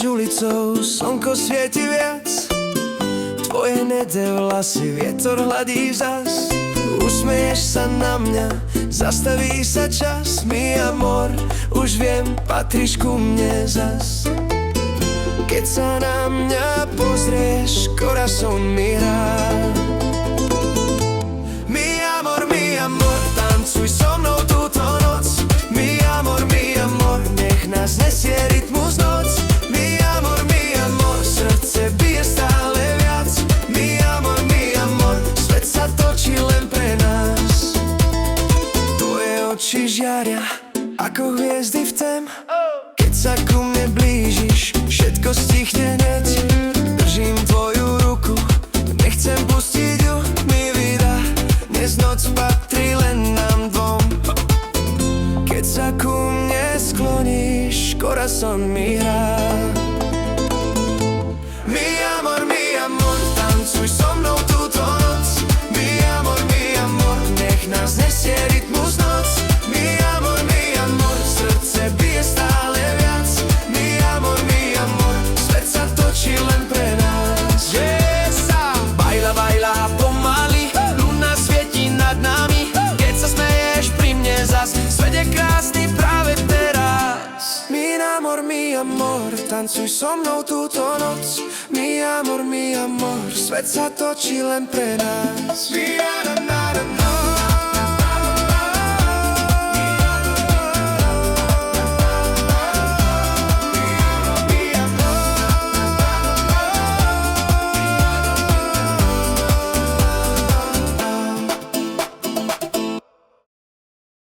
ideš ulicou, slnko svieti viac. Tvoje hnedé vlasy vietor hladí zas. Usmeješ sa na mňa, zastaví sa čas. Mi amor, už viem, patríš ku mne zas. Keď sa na mňa pozrieš, corazón mi hrá. Mi amor, tancuj so mnou túto noc. Mi amor, nech nás nesie rytmus noc. Mi amor, srdce bije stále viac. Mi amor, svet sa točí len pre nás. Tvoje oči žiaria ako hviezdy v tém. Keď sa ku mne blížiš, všetko stichne hneď. Držím tvoju ruku, nechcem pustiť ju, mi vydá. Dnes noc patrí len nám dvom. Keď sa ku mne skloníš, corazón mi hrá. Mi amor, tancuj so mnou túto noc. Mi amor, nech nás nesie rytmus noc. Mi amor, srdce bije stále viac. Mi amor, svet sa točí len pre nás. Baila, baila pomaly, luna svieti nad nami. Keď sa smeješ pri mne zas, svet je krásny práve teraz. Mi amor, tancuj so mnou túto noc. Mi amor, svet sa točí len pre nás. Mi